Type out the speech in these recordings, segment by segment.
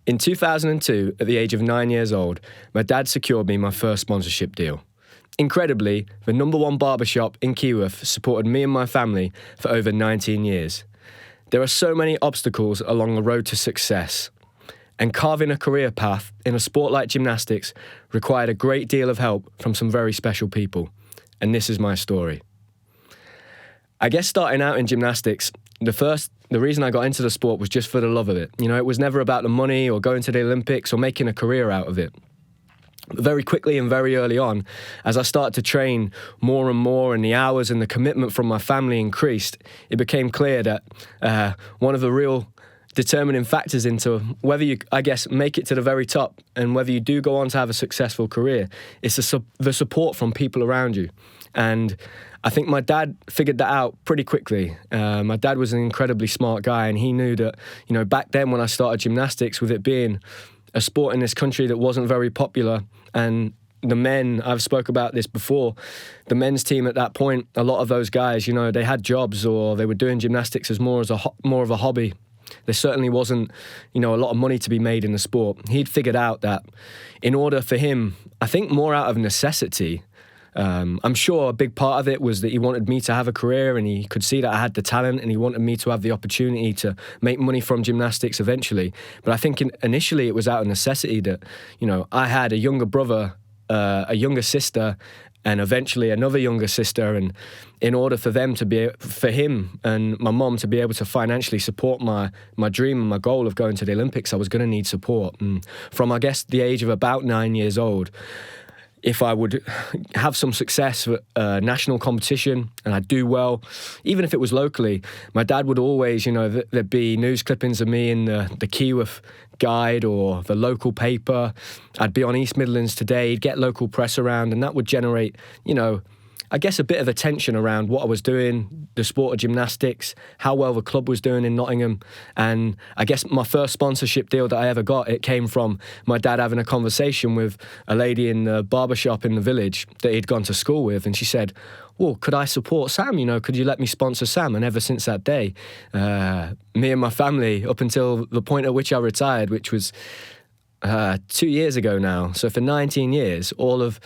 In 2002, at the age of 9 years old, my dad secured me my first sponsorship deal. Incredibly, the number one barbershop in Keyworth supported me and my family for over 19 years. There are so many obstacles along the road to success, and carving a career path in a sport like gymnastics required a great deal of help from some very special people. And this is my story. I guess starting out in gymnastics, the reason I got into the sport was just for the love of it. You know, it was never about the money or going to the Olympics or making a career out of it. But very quickly and very early on, as I started to train more and more and the hours and the commitment from my family increased, it became clear that one of the real determining factors into whether you, I guess, make it to the very top and whether you do go on to have a successful career is the support from people around you. And I think my dad figured that out pretty quickly. My dad was an incredibly smart guy, and he knew that, you know, back then when I started gymnastics, with it being a sport in this country that wasn't very popular, and the men, I've spoke about this before, the men's team at that point, a lot of those guys, you know, they had jobs or they were doing gymnastics as more of a hobby. There certainly wasn't, you know, a lot of money to be made in the sport. He'd figured out that in order for him, I think more out of necessity, I'm sure a big part of it was that he wanted me to have a career, and he could see that I had the talent, and he wanted me to have the opportunity to make money from gymnastics eventually. But I think initially it was out of necessity that, you know, I had a younger brother, a younger sister, and eventually another younger sister, and in order for him and my mom to be able to financially support my dream and my goal of going to the Olympics, I was going to need support. And from, I guess, the age of about 9 years old, if I would have some success at national competition and I'd do well, even if it was locally, my dad would always, you know, there'd be news clippings of me in the Keyworth Guide or the local paper. I'd be on East Midlands Today, he'd get local press around, and that would generate, you know, I guess a bit of attention around what I was doing, the sport of gymnastics, how well the club was doing in Nottingham. And I guess my first sponsorship deal that I ever got, it came from my dad having a conversation with a lady in the barbershop in the village that he'd gone to school with. And she said, well, could I support Sam? You know, could you let me sponsor Sam? And ever since that day, me and my family, up until the point at which I retired, which was 2 years ago now. So for 19 years, all of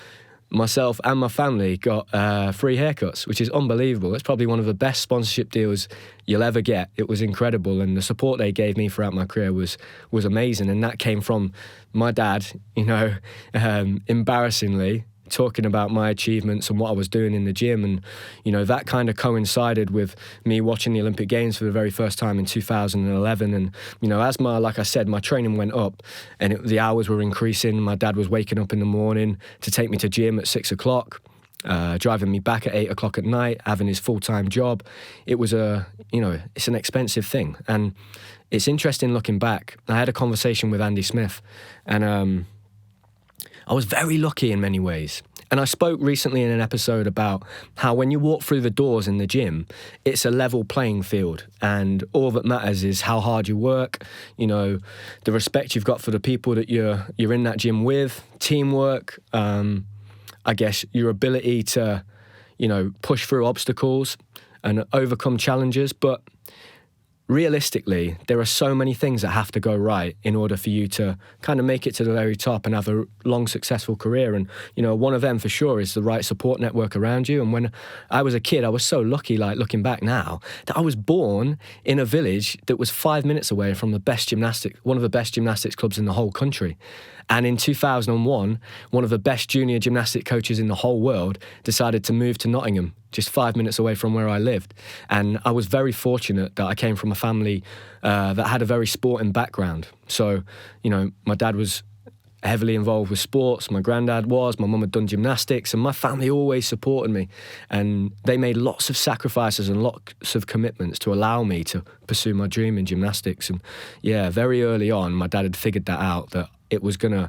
myself and my family got free haircuts, which is unbelievable. It's probably one of the best sponsorship deals you'll ever get. It was incredible, and the support they gave me throughout my career was amazing. And that came from my dad, you know, embarrassingly talking about my achievements and what I was doing in the gym. And, you know, that kind of coincided with me watching the Olympic Games for the very first time in 2011. And, you know, as like I said, my training went up and the hours were increasing. My dad was waking up in the morning to take me to gym at 6 o'clock, driving me back at 8 o'clock at night, having his full-time job. It was it's an expensive thing. And it's interesting looking back. I had a conversation with Andy Smith, and I was very lucky in many ways. And I spoke recently in an episode about how when you walk through the doors in the gym, it's a level playing field, and all that matters is how hard you work, you know, the respect you've got for the people that you're in that gym with, teamwork, I guess your ability to, you know, push through obstacles and overcome challenges. But realistically, there are so many things that have to go right in order for you to kind of make it to the very top and have a long, successful career. And, you know, one of them for sure is the right support network around you. And when I was a kid, I was so lucky, like looking back now, that I was born in a village that was 5 minutes away from one of the best gymnastics clubs in the whole country. And in 2001, one of the best junior gymnastic coaches in the whole world decided to move to Nottingham, just 5 minutes away from where I lived. And I was very fortunate that I came from a family that had a very sporting background. So, you know, my dad was heavily involved with sports, my granddad was, my mum had done gymnastics, and my family always supported me. And they made lots of sacrifices and lots of commitments to allow me to pursue my dream in gymnastics. And yeah, very early on, my dad had figured that out, that it was gonna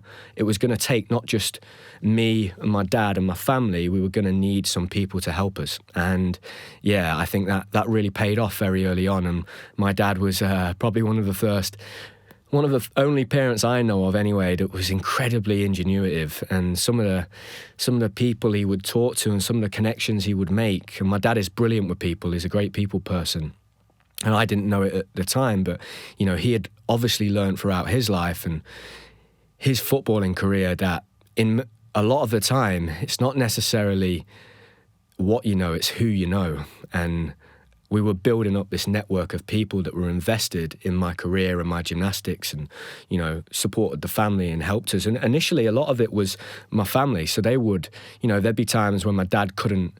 take not just me and my dad and my family, we were gonna need some people to help us. And yeah, I think that really paid off very early on. And my dad was probably one of the only parents I know of anyway that was incredibly ingenuitive, and some of the people he would talk to and some of the connections he would make. And my dad is brilliant with people, he's a great people person. And I didn't know it at the time, but, you know, he had obviously learned throughout his life and his footballing career that in a lot of the time, it's not necessarily what you know, it's who you know. And we were building up this network of people that were invested in my career and my gymnastics and, you know, supported the family and helped us. And initially, a lot of it was my family. So they would, you know, there'd be times when my dad couldn't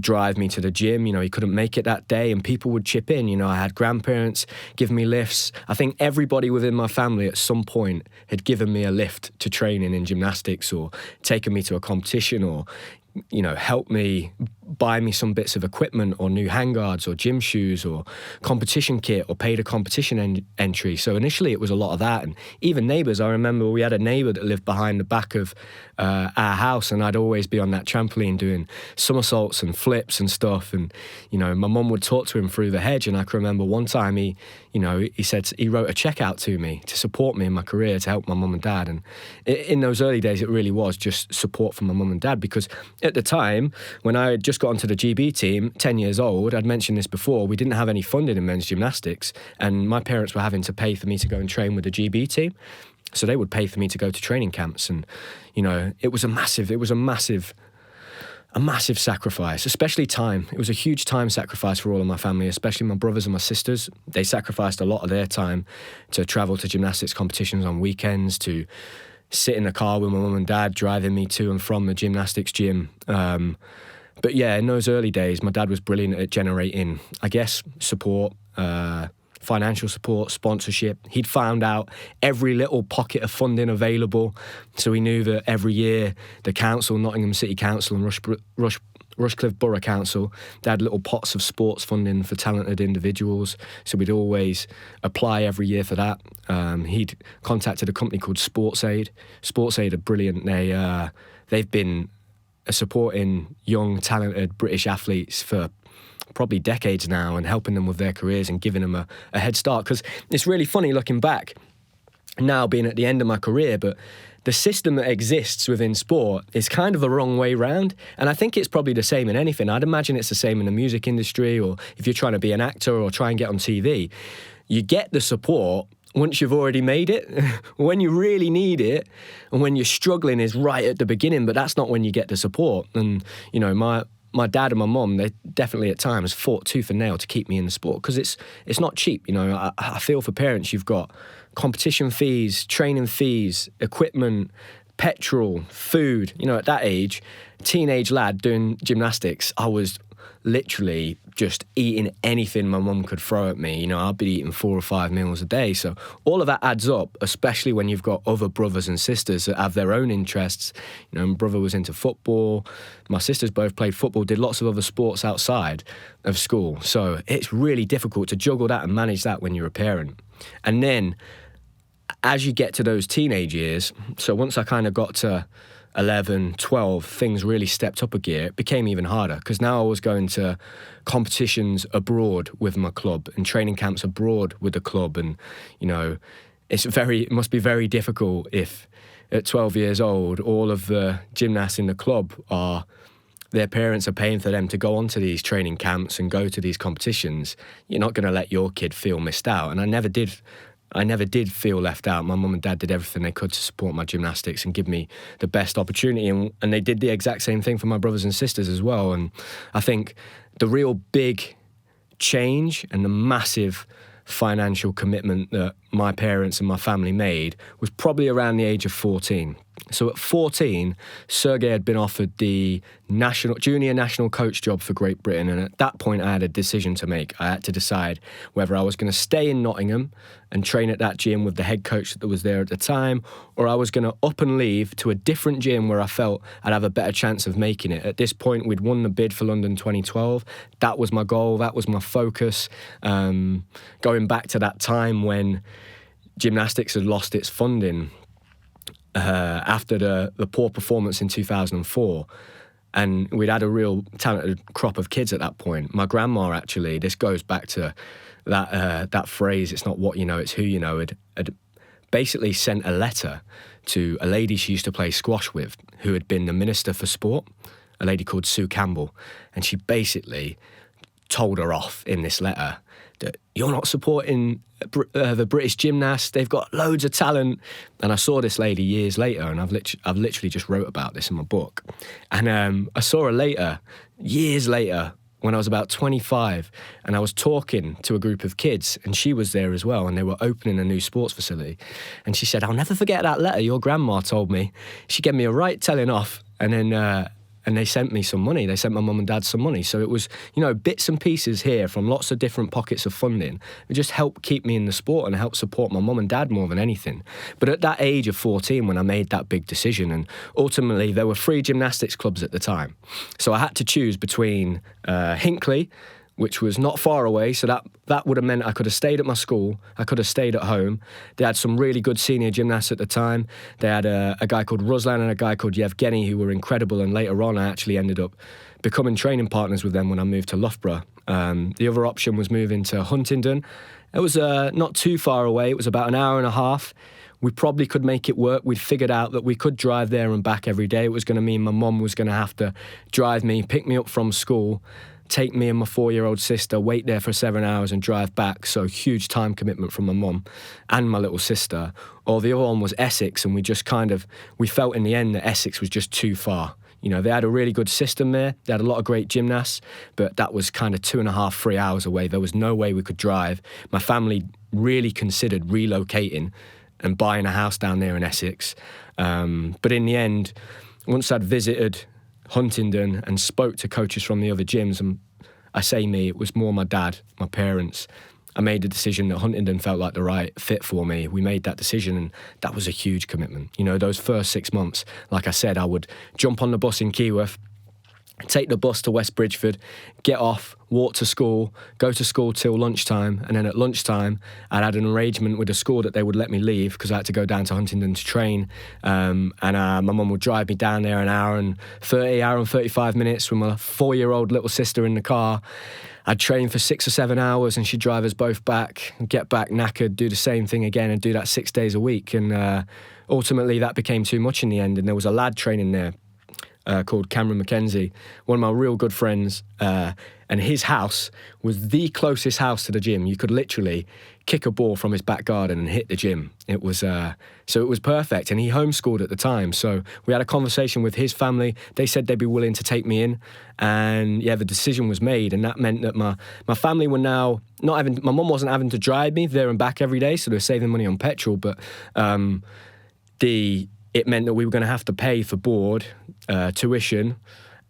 drive me to the gym, you know, he couldn't make it that day, and people would chip in. You know, I had grandparents giving me lifts. I think everybody within my family at some point had given me a lift to training in gymnastics, or taken me to a competition, or, you know, helped me buy me some bits of equipment or new handguards or gym shoes or competition kit, or paid a competition entry. So initially it was a lot of that. And even neighbours, I remember we had a neighbour that lived behind the back of our house, and I'd always be on that trampoline doing somersaults and flips and stuff. And, you know, my mum would talk to him through the hedge. And I can remember one time he said he wrote a cheque out to me to support me in my career, to help my mum and dad. And in those early days, it really was just support from my mum and dad, because at the time, when I had just got onto the GB team, 10 years old, I'd mentioned this before, we didn't have any funding in men's gymnastics, and my parents were having to pay for me to go and train with the GB team. So they would pay for me to go to training camps. And, you know, it was a massive sacrifice, especially time. It was a huge time sacrifice for all of my family, especially my brothers and my sisters. They sacrificed a lot of their time to travel to gymnastics competitions on weekends, to sit in the car with my mum and dad, driving me to and from the gymnastics gym. But yeah, in those early days, my dad was brilliant at generating, I guess, support, financial support, sponsorship. He'd found out every little pocket of funding available. So he knew that every year the council, Nottingham City Council and Rushcliffe Borough Council, they had little pots of sports funding for talented individuals. So we'd always apply every year for that. He'd contacted a company called SportsAid. SportsAid are brilliant. They've been supporting young, talented British athletes for probably decades now, and helping them with their careers and giving them a head start. Because it's really funny looking back, now being at the end of my career, but the system that exists within sport is kind of the wrong way round. And I think it's probably the same in anything. I'd imagine it's the same in the music industry, or if you're trying to be an actor or try and get on TV. You get the support once you've already made it. When you really need it and when you're struggling is right at the beginning, but that's not when you get the support. And, you know, my dad and my mum, they definitely at times fought tooth and nail to keep me in the sport, because it's not cheap. You know, I feel for parents, you've got competition fees, training fees, equipment, petrol, food. You know, at that age, teenage lad doing gymnastics, I was literally just eating anything my mum could throw at me. You know, I'd be eating 4 or 5 meals a day. So all of that adds up, especially when you've got other brothers and sisters that have their own interests. You know, my brother was into football. My sisters both played football, did lots of other sports outside of school. So it's really difficult to juggle that and manage that when you're a parent. And then as you get to those teenage years, so once I kind of got to 11, 12, things really stepped up a gear. It became even harder, because now I was going to competitions abroad with my club and training camps abroad with the club. And, you know, it must be very difficult if at 12 years old, all of the gymnasts in the club their parents are paying for them to go onto these training camps and go to these competitions. You're not going to let your kid feel missed out. And I never did feel left out. My mum and dad did everything they could to support my gymnastics and give me the best opportunity. And they did the exact same thing for my brothers and sisters as well. And I think the real big change and the massive financial commitment that my parents and my family made was probably around the age of 14. So at 14, Sergey had been offered the junior national coach job for Great Britain. And at that point, I had a decision to make. I had to decide whether I was going to stay in Nottingham and train at that gym with the head coach that was there at the time, or I was going to up and leave to a different gym where I felt I'd have a better chance of making it. At this point, we'd won the bid for London 2012. That was my goal. That was my focus. Going back to that time when gymnastics had lost its funding after the poor performance in 2004, and we'd had a real talented crop of kids at that point. My grandma, actually, this goes back to that phrase, it's not what you know, it's who you know, had basically sent a letter to a lady she used to play squash with, who had been the Minister for Sport, a lady called Sue Campbell, and she basically told her off in this letter, that you're not supporting the British gymnasts. They've got loads of talent. And I saw this lady years later, and I've literally just wrote about this in my book. And I saw her later, years later, when I was about 25, and I was talking to a group of kids, and she was there as well, and they were opening a new sports facility. And she said, "I'll never forget that letter your grandma told me." She gave me a right telling off, and then and they sent me some money. They sent my mum and dad some money. So it was, bits and pieces here from lots of different pockets of funding. It just helped keep me in the sport and helped support my mum and dad more than anything. But at that age of 14, when I made that big decision, and ultimately there were 3 gymnastics clubs at the time. So I had to choose between Hinckley, which was not far away, so that would have meant I could have stayed at my school, I could have stayed at home. They had some really good senior gymnasts at the time. They had a guy called Ruslan and a guy called Yevgeny, who were incredible, and later on I actually ended up becoming training partners with them when I moved to Loughborough. The other option was moving to Huntingdon. It was not too far away, it was about an hour and a half. We probably could make it work. We'd figured out that we could drive there and back every day. It was going to mean my mum was going to have to drive me, pick me up from school, take me and my 4-year-old sister, wait there for 7 hours and drive back. So huge time commitment from my mum and my little sister. Or the other one was Essex, and we felt in the end that Essex was just too far. They had a really good system there. They had a lot of great gymnasts, but that was kind of 2.5, 3 hours away. There was no way we could drive. My family really considered relocating and buying a house down there in Essex. But in the end, once I'd visited Huntingdon and spoke to coaches from the other gyms, and I say me, it was more my dad, my parents. I made the decision that Huntingdon felt like the right fit for me. We made that decision, and that was a huge commitment. Those first 6 months, like I said, I would jump on the bus in Keyworth, take the bus to West Bridgeford, get off, walk to school, go to school till lunchtime, and then at lunchtime I'd had an arrangement with the school that they would let me leave because I had to go down to Huntingdon to train, and my mum would drive me down there an hour and 35 minutes with my 4-year-old little sister in the car. I'd train for 6 or 7 hours and she'd drive us both back, get back knackered, do the same thing again and do that 6 days a week, and ultimately that became too much in the end. And there was a lad training there called Cameron Mackenzie, one of my real good friends, and his house was the closest house to the gym. You could literally kick a ball from his back garden and hit the gym. It was so it was perfect, and he homeschooled at the time. So we had a conversation with his family. They said they'd be willing to take me in, and yeah, the decision was made, and that meant that my family were now not having. My mum wasn't having to drive me there and back every day, so they were saving money on petrol, but it meant that we were going to have to pay for board, tuition,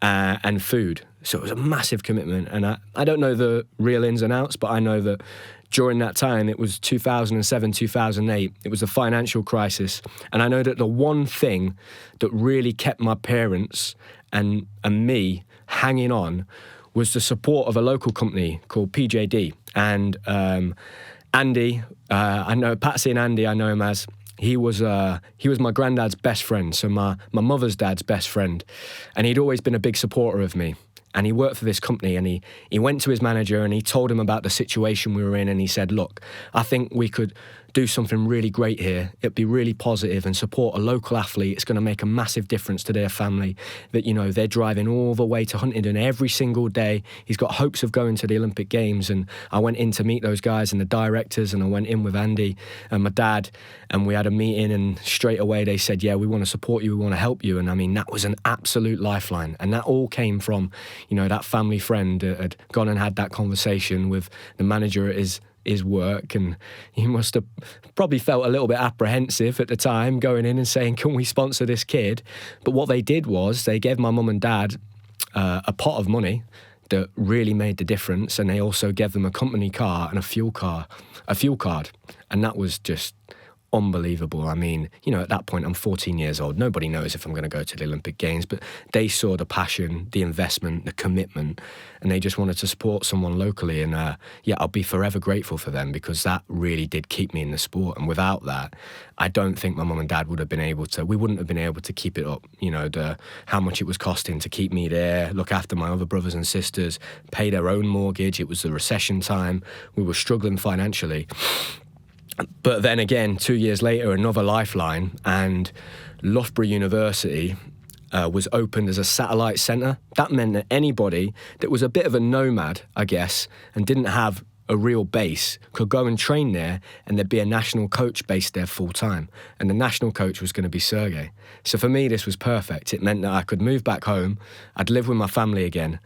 and food. So it was a massive commitment. And I don't know the real ins and outs, but I know that during that time, it was 2007, 2008, it was the financial crisis. And I know that the one thing that really kept my parents and me hanging on was the support of a local company called PJD. And Andy, I know Patsy and Andy, I know him as. He was my granddad's best friend, so my mother's dad's best friend, and he'd always been a big supporter of me. And he worked for this company, and he went to his manager and he told him about the situation we were in, and he said, "Look, I think we could do something really great here. It'd be really positive and support a local athlete. It's going to make a massive difference to their family that, they're driving all the way to Huntingdon every single day. He's got hopes of going to the Olympic Games." And I went in to meet those guys and the directors, and I went in with Andy and my dad, and we had a meeting, and straight away they said, "Yeah, we want to support you, we want to help you." And I mean, that was an absolute lifeline. And that all came from, that family friend that had gone and had that conversation with the manager at his work, and he must have probably felt a little bit apprehensive at the time going in and saying, "Can we sponsor this kid?" But what they did was they gave my mum and dad a pot of money that really made the difference, and they also gave them a company car and a fuel card, and that was just unbelievable. I mean, at that point I'm 14 years old. Nobody knows if I'm going to go to the Olympic Games, but they saw the passion, the investment, the commitment, and they just wanted to support someone locally. And I'll be forever grateful for them, because that really did keep me in the sport. And without that, I don't think my mum and dad we wouldn't have been able to keep it up. How much it was costing to keep me there, look after my other brothers and sisters, pay their own mortgage. It was the recession time. We were struggling financially. But then again, 2 years later, another lifeline, and Loughborough University was opened as a satellite centre. That meant that anybody that was a bit of a nomad, I guess, and didn't have a real base, could go and train there, and there'd be a national coach based there full time. And the national coach was going to be Sergey. So for me, this was perfect. It meant that I could move back home. I'd live with my family again.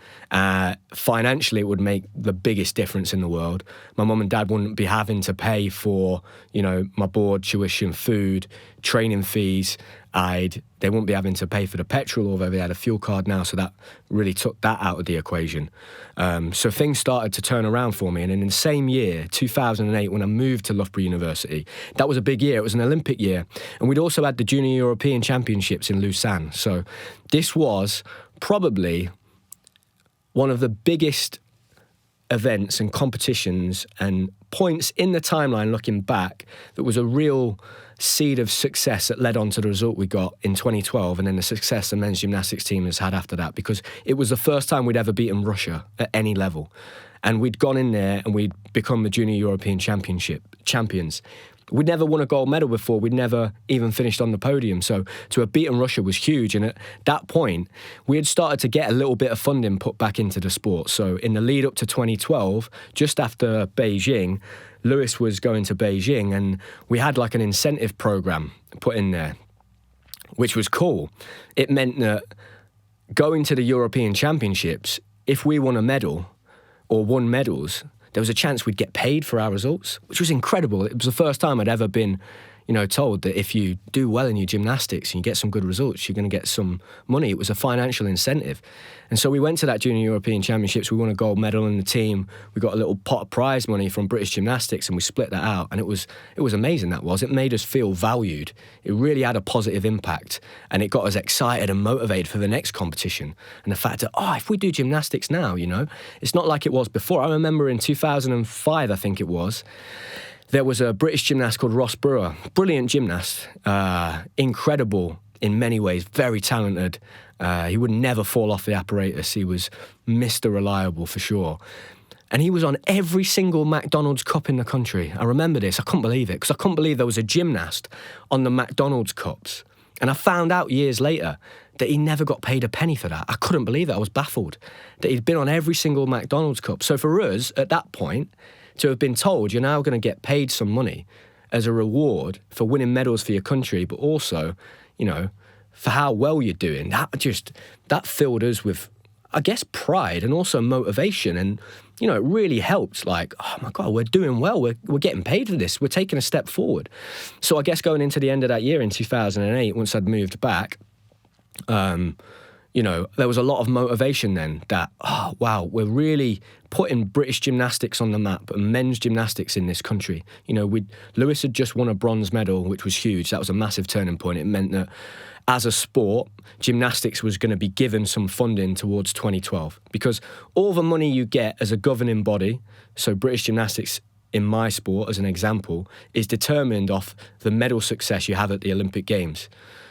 Financially, it would make the biggest difference in the world. My mum and dad wouldn't be having to pay for, my board, tuition, food, training fees. They wouldn't be having to pay for the petrol, although they had a fuel card now, so that really took that out of the equation. So things started to turn around for me, and in the same year, 2008, when I moved to Loughborough University, that was a big year. It was an Olympic year, and we'd also had the Junior European Championships in Lausanne. So this was probably one of the biggest events and competitions and points in the timeline looking back that was a real seed of success that led on to the result we got in 2012, and then the success the men's gymnastics team has had after that, because it was the first time we'd ever beaten Russia at any level. And we'd gone in there and we'd become the Junior European champions. We'd never won a gold medal before. We'd never even finished on the podium. So to have beaten Russia was huge. And at that point, we had started to get a little bit of funding put back into the sport. So in the lead up to 2012, just after Beijing, Lewis was going to Beijing, and we had like an incentive program put in there, which was cool. It meant that going to the European Championships, if we won a medal or won medals, there was a chance we'd get paid for our results, which was incredible. It was the first time I'd ever been, told that if you do well in your gymnastics and you get some good results, you're going to get some money. It was a financial incentive. And so we went to that Junior European Championships. We won a gold medal in the team. We got a little pot of prize money from British Gymnastics, and we split that out. And it was amazing, that was. It made us feel valued. It really had a positive impact. And it got us excited and motivated for the next competition. And the fact that, if we do gymnastics now, it's not like it was before. I remember in 2005, I think it was, there was a British gymnast called Ross Brewer, brilliant gymnast, incredible in many ways, very talented. He would never fall off the apparatus. He was Mr. Reliable for sure. And he was on every single McDonald's Cup in the country. I remember this. I couldn't believe it, because I couldn't believe there was a gymnast on the McDonald's Cups. And I found out years later that he never got paid a penny for that. I couldn't believe it. I was baffled that he'd been on every single McDonald's Cup. So for us, at that point, to have been told you're now going to get paid some money as a reward for winning medals for your country, but also, for how well you're doing, that filled us with, I guess, pride and also motivation. And, it really helped. Like, oh my God, we're doing well. We're getting paid for this. We're taking a step forward. So I guess going into the end of that year in 2008, once I'd moved back, there was a lot of motivation then that, oh, wow, we're really putting British gymnastics on the map and men's gymnastics in this country. Lewis had just won a bronze medal, which was huge. That was a massive turning point. It meant that as a sport, gymnastics was going to be given some funding towards 2012, because all the money you get as a governing body, so British gymnastics in my sport, as an example, is determined off the medal success you have at the Olympic Games.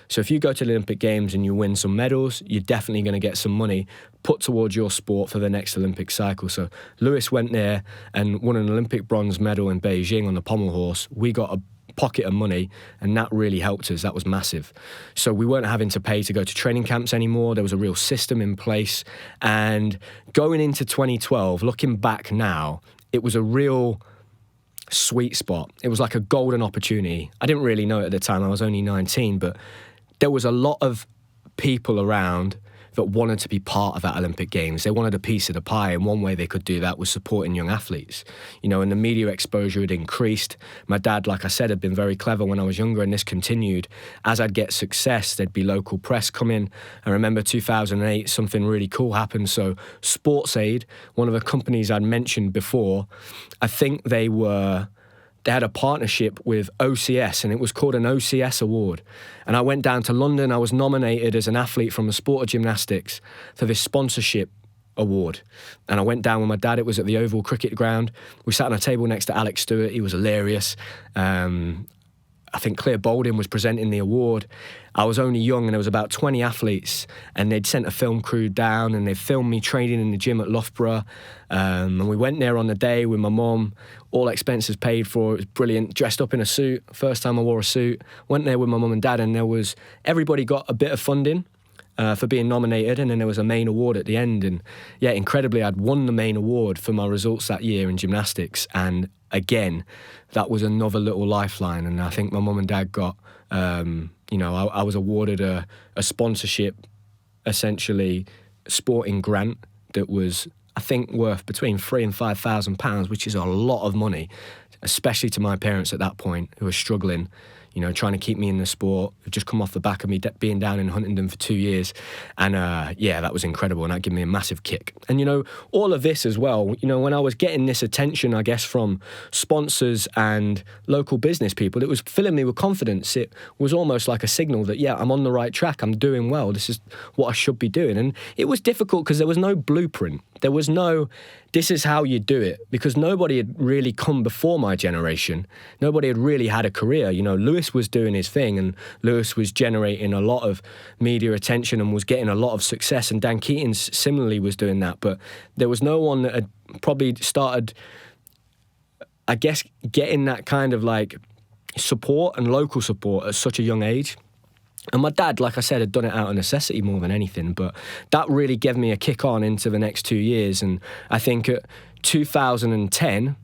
So if you go to the Olympic Games and you win some medals, you're definitely going to get some money put towards your sport for the next Olympic cycle. So Lewis went there and won an Olympic bronze medal in Beijing on the pommel horse. We got a pocket of money, and that really helped us. That was massive. So we weren't having to pay to go to training camps anymore. There was a real system in place. And going into 2012, looking back now, it was a real sweet spot. It was like a golden opportunity. I didn't really know it at the time. I was only 19, but there was a lot of people around that wanted to be part of that Olympic Games. They wanted a piece of the pie, and one way they could do that was supporting young athletes. And the media exposure had increased. My dad, like I said, had been very clever when I was younger, and this continued. As I'd get success, there'd be local press come in. I remember 2008, something really cool happened. So SportsAid, one of the companies I'd mentioned before, I think they had a partnership with OCS, and it was called an OCS award. And I went down to London. I was nominated as an athlete from the sport of gymnastics for this sponsorship award. And I went down with my dad. It was at the Oval Cricket Ground. We sat on a table next to Alex Stewart. He was hilarious. I think Claire Baldwin was presenting the award. I was only young, and there was about 20 athletes, and they'd sent a film crew down, and they filmed me training in the gym at Loughborough. And we went there on the day with my mum, all expenses paid for. It was brilliant. Dressed up in a suit. First time I wore a suit. Went there with my mum and dad, and everybody got a bit of funding. for being nominated, and then there was a main award at the end. And yeah, incredibly, I'd won the main award for my results that year in gymnastics. And again, that was another little lifeline. And I think my mum and dad got, I was awarded a sponsorship, essentially sporting grant that was, I think, worth between £3,000 and £5,000, which is a lot of money, especially to my parents at that point, who were struggling, trying to keep me in the sport. I'd just come off the back of me being down in Huntingdon for 2 years. And that was incredible. And that gave me a massive kick. And, all of this as well, when I was getting this attention, I guess, from sponsors and local business people, it was filling me with confidence. It was almost like a signal that, yeah, I'm on the right track. I'm doing well. This is what I should be doing. And it was difficult because there was no blueprint. There was no, this is how you do it, because nobody had really come before my generation. Nobody had really had a career. Lewis was doing his thing, and Lewis was generating a lot of media attention and was getting a lot of success, and Dan Keaton similarly was doing that. But there was no one that had probably started, I guess, getting that kind of like support and local support at such a young age. And my dad, like I said, had done it out of necessity more than anything, but that really gave me a kick on into the next 2 years. And I think at 2010,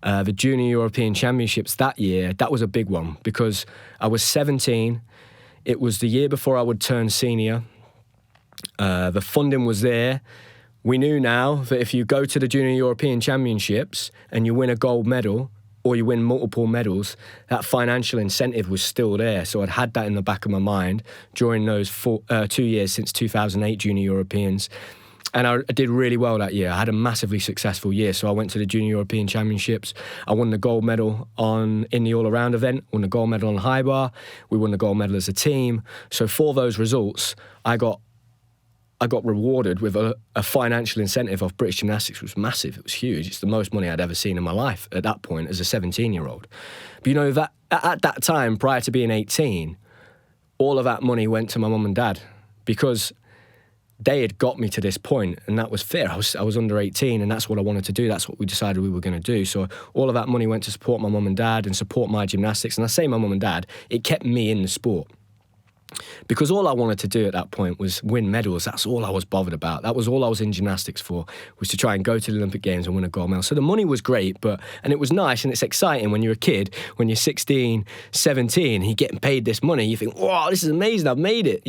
the Junior European Championships that year, that was a big one because I was 17. It was the year before I would turn senior. The funding was there. We knew now that if you go to the Junior European Championships and you win a gold medal, or you win multiple medals, that financial incentive was still there. So I'd had that in the back of my mind during those 2 years since 2008 Junior Europeans. And I did really well that year. I had a massively successful year. So I went to the Junior European Championships. I won the gold medal in the all-around event, won the gold medal on high bar. We won the gold medal as a team. So for those results, I got rewarded with a financial incentive of British Gymnastics, which was massive. It was huge. It's the most money I'd ever seen in my life at that point as a 17-year-old. But that at that time, prior to being 18, all of that money went to my mum and dad because they had got me to this point, and that was fair. I was under 18, and that's what I wanted to do. That's what we decided we were going to do. So all of that money went to support my mum and dad and support my gymnastics. And I say my mum and dad, it kept me in the sport. Because all I wanted to do at that point was win medals. That's all I was bothered about. That was all I was in gymnastics for, was to try and go to the Olympic Games and win a gold medal. So the money was great, and it was nice and it's exciting when you're a kid, when you're 16, 17, you're getting paid this money. You think, wow, this is amazing, I've made it,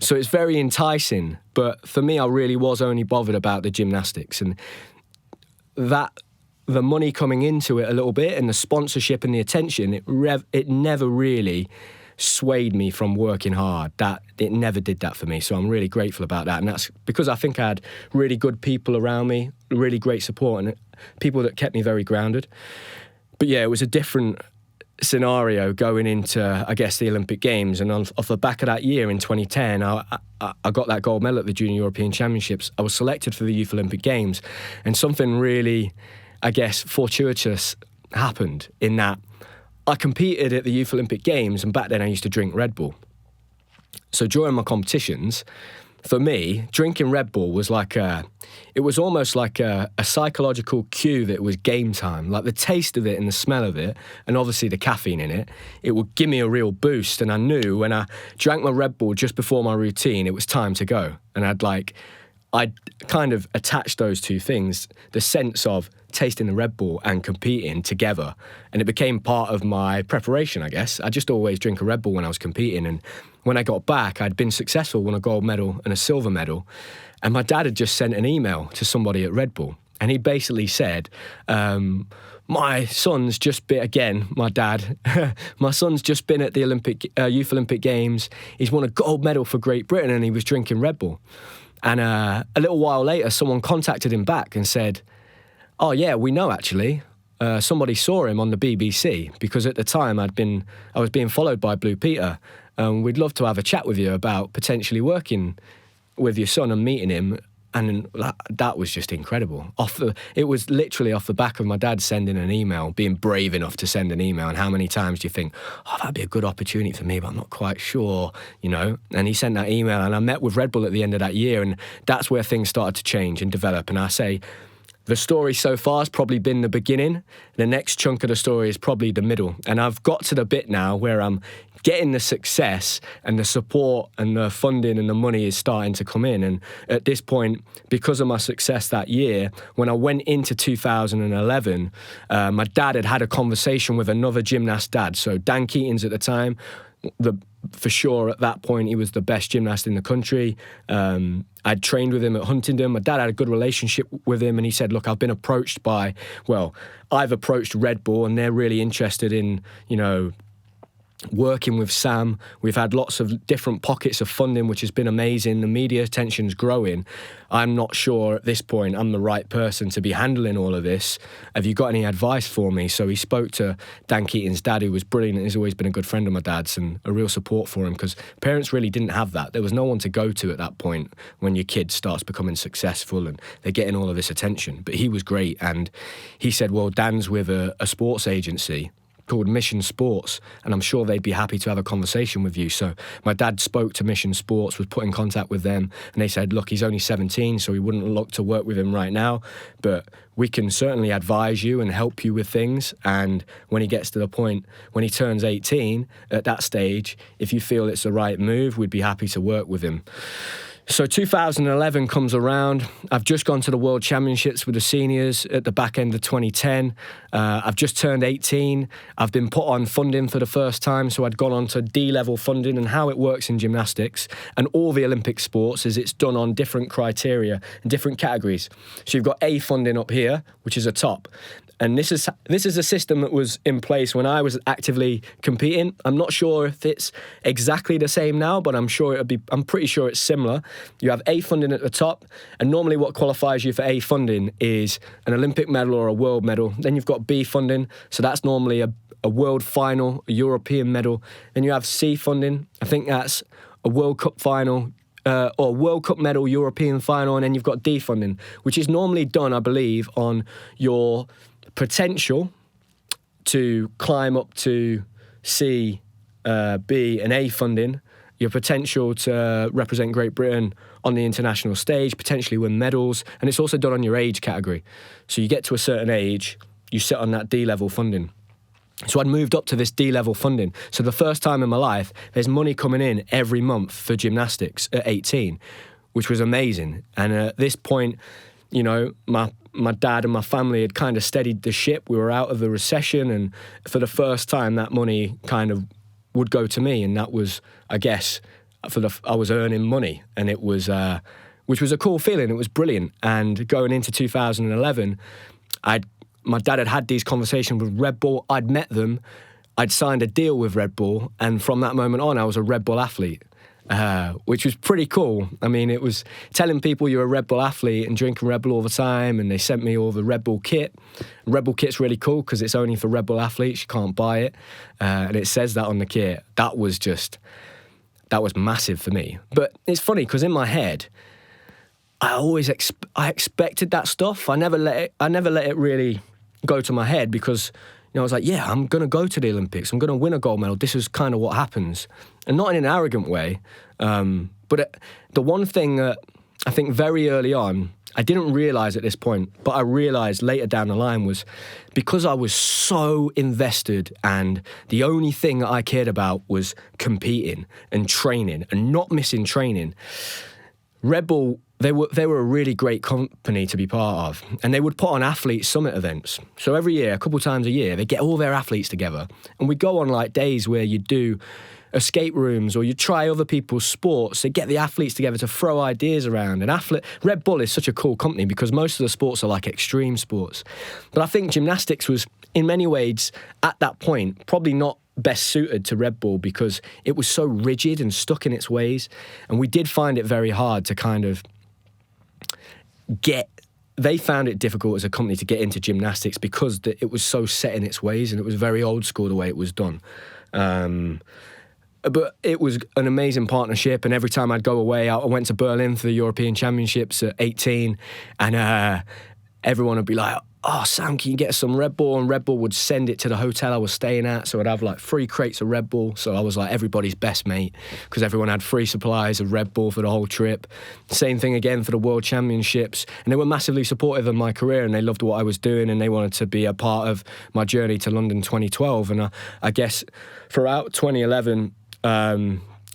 So it's very enticing. But for me, I really was only bothered about the gymnastics, and that the money coming into it a little bit and the sponsorship and the attention, it never really swayed me from working hard. That it never did that for me. So I'm really grateful about that. And that's because I think I had really good people around me, really great support, and people that kept me very grounded. But yeah, it was a different scenario going into, I guess, the Olympic Games. And off the back of that year in 2010, I got that gold medal at the Junior European Championships. I was selected for the Youth Olympic Games. And something really, I guess, fortuitous happened in that I competed at the Youth Olympic Games, and back then I used to drink Red Bull. So during my competitions, for me, drinking Red Bull was it was almost like a psychological cue that it was game time. Like the taste of it and the smell of it, and obviously the caffeine in it, it would give me a real boost. And I knew when I drank my Red Bull just before my routine, it was time to go. And I'd kind of attached those two things, the sense of tasting the Red Bull and competing together. And it became part of my preparation, I guess. I just always drink a Red Bull when I was competing. And when I got back, I'd been successful, won a gold medal and a silver medal. And my dad had just sent an email to somebody at Red Bull. And he basically said, my son's just been, again, my dad, my son's just been at the Youth Olympic Games. He's won a gold medal for Great Britain and he was drinking Red Bull. And a little while later, someone contacted him back and said, oh yeah, we know actually. Somebody saw him on the BBC because at the time I was being followed by Blue Peter. We'd love to have a chat with you about potentially working with your son and meeting him. And that was just incredible. It was literally off the back of my dad sending an email, being brave enough to send an email. And how many times do you think, oh, that'd be a good opportunity for me, but I'm not quite sure, And he sent that email, and I met with Red Bull at the end of that year, and that's where things started to change and develop. And I say, the story so far has probably been the beginning. The next chunk of the story is probably the middle. And I've got to the bit now where I'm getting the success and the support and the funding and the money is starting to come in. And at this point, because of my success that year, when I went into 2011, my dad had a conversation with another gymnast dad. So Dan Keating's at the time. For sure, at that point, he was the best gymnast in the country. I'd trained with him at Huntingdon. My dad had a good relationship with him, and he said, look, I've approached Red Bull, and they're really interested in, working with Sam. We've had lots of different pockets of funding, which has been amazing. The media attention's growing. I'm not sure at this point I'm the right person to be handling all of this. Have you got any advice for me? So he spoke to Dan Keating's dad, who was brilliant and has always been a good friend of my dad's and a real support for him, because parents really didn't have that. There was no one to go to at that point when your kid starts becoming successful and they're getting all of this attention. But he was great, and he said, well, Dan's with a sports agency called Mission Sports, and I'm sure they'd be happy to have a conversation with you. So my dad spoke to Mission Sports, was put in contact with them, and they said, look, he's only 17, so we wouldn't look to work with him right now, but we can certainly advise you and help you with things. And when he gets to the point, when he turns 18, at that stage, if you feel it's the right move, we'd be happy to work with him. So 2011 comes around. I've just gone to the World Championships with the seniors at the back end of 2010. I've just turned 18. I've been put on funding for the first time, so I'd gone on to D-level funding. And how it works in gymnastics and all the Olympic sports is it's done on different criteria and different categories. So you've got A funding up here, which is a top. And this is a system that was in place when I was actively competing. I'm not sure if it's exactly the same now, but I'm pretty sure it's similar. You have A funding at the top, and normally what qualifies you for A funding is an Olympic medal or a world medal. Then you've got B funding, so that's normally a world final, a European medal. Then you have C funding. I think that's a World Cup final, or World Cup medal, European final, and then you've got D funding, which is normally done, I believe, on your potential to climb up to C, B and A funding, your potential to represent Great Britain on the international stage, potentially win medals, and it's also done on your age category. So you get to a certain age, you sit on that D-level funding. So I'd moved up to this D-level funding. So the first time in my life, there's money coming in every month for gymnastics at 18, which was amazing. And at this point, my dad and my family had kind of steadied the ship. We were out of the recession, and for the first time, that money kind of would go to me, and that was, I guess, I was earning money, and it was, which was a cool feeling. It was brilliant. And going into 2011, my dad had these conversations with Red Bull. I'd met them. I'd signed a deal with Red Bull, and from that moment on, I was a Red Bull athlete. Which was pretty cool. I mean, it was telling people you're a Red Bull athlete and drinking Red Bull all the time, and they sent me all the Red Bull kit. Red Bull kit's really cool because it's only for Red Bull athletes. You can't buy it. And it says that on the kit. That was massive for me. But it's funny because in my head, I expected that stuff. I never let it really go to my head because I was like, yeah, I'm going to go to the Olympics. I'm going to win a gold medal. This is kind of what happens. And not in an arrogant way. But the one thing that I think very early on, I didn't realise at this point, but I realised later down the line was because I was so invested and the only thing that I cared about was competing and training and not missing training. Red Bull, they were a really great company to be part of, and they would put on athlete summit events. So every year, a couple of times a year, they get all their athletes together, and we go on like days where you do escape rooms or you try other people's sports. They get the athletes together to throw ideas around. And Red Bull is such a cool company because most of the sports are like extreme sports. But I think gymnastics was, in many ways, at that point, probably not best suited to Red Bull because it was so rigid and stuck in its ways. And we did find it very hard to kind of they found it difficult as a company to get into gymnastics because it was so set in its ways and it was very old school the way it was done. But it was an amazing partnership, and every time I'd go away, I went to Berlin for the European Championships at 18, and everyone would be like, oh, Sam, can you get some Red Bull? And Red Bull would send it to the hotel I was staying at. So I'd have like 3 crates of Red Bull. So I was like everybody's best mate because everyone had free supplies of Red Bull for the whole trip. Same thing again for the World Championships. And they were massively supportive of my career and they loved what I was doing and they wanted to be a part of my journey to London 2012. And I guess throughout 2011,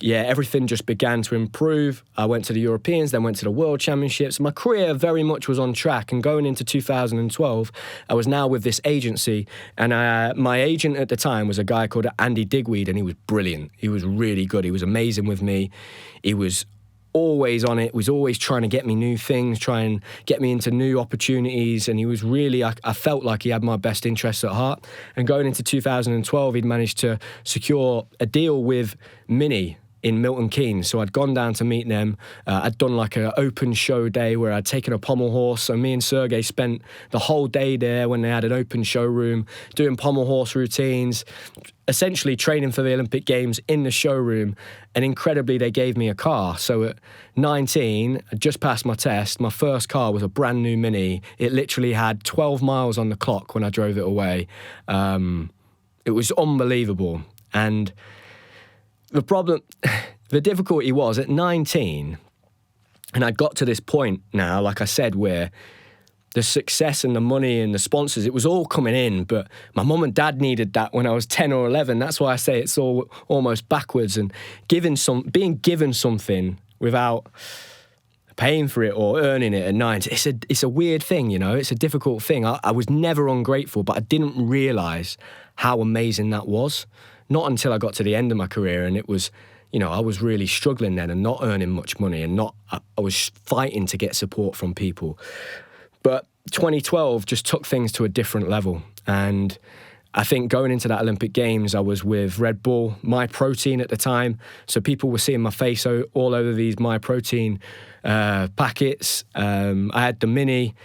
everything just began to improve. I went to the Europeans, then went to the World Championships. My career very much was on track. And going into 2012, I was now with this agency. And my agent at the time was a guy called Andy Digweed, and he was brilliant. He was really good. He was amazing with me. He was always on it, was always trying to get me new things, try and get me into new opportunities. And he was really, I felt like he had my best interests at heart. And going into 2012, he'd managed to secure a deal with Mini in Milton Keynes. So I'd gone down to meet them. I'd done like an open show day where I'd taken a pommel horse. So me and Sergey spent the whole day there when they had an open showroom, doing pommel horse routines, essentially training for the Olympic Games in the showroom. And incredibly, they gave me a car. So at 19, I just passed my test. My first car was a brand new Mini. It literally had 12 miles on the clock when I drove it away. It was unbelievable. And the difficulty was at 19, and I got to this point now, like I said, where the success and the money and the sponsors, it was all coming in, but my mum and dad needed that when I was 10 or 11. That's why I say it's all almost backwards, and being given something without paying for it or earning it at 9, it's a weird thing, you know, it's a difficult thing. I was never ungrateful, but I didn't realise how amazing that was. Not until I got to the end of my career, and it was, you know, I was really struggling then and not earning much money and I was fighting to get support from people. But 2012 just took things to a different level. And I think going into that Olympic Games, I was with Red Bull, My Protein at the time. So people were seeing my face all over these My Protein packets. I had the Mini.